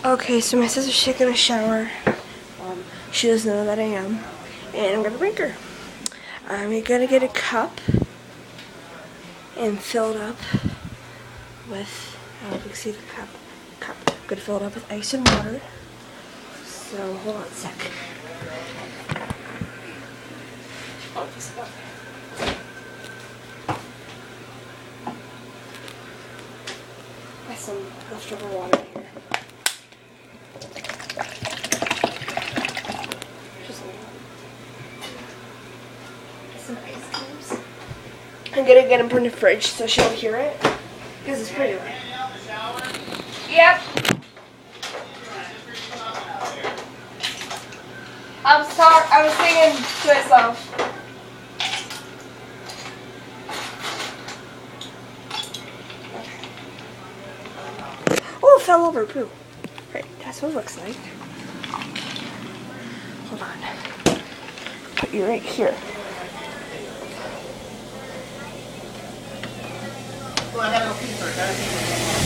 Okay, so my sister's taking a shower. She doesn't know that I am. And I'm gonna bring her. I'm gonna get a cup and fill it up with, I don't know if you can see the cup. I'm gonna fill it up with ice and water. So, hold on a sec. Oh, this up. Got some leftover water here. Just a little. Some ice cubes. I'm gonna get them from the fridge so she'll hear it. Because it's pretty loud. Yep. I'm sorry, I was singing to myself. Oh, it fell over, poo. Right, that's what it looks like. Hold on. Put you right here. Well, I have no pee first.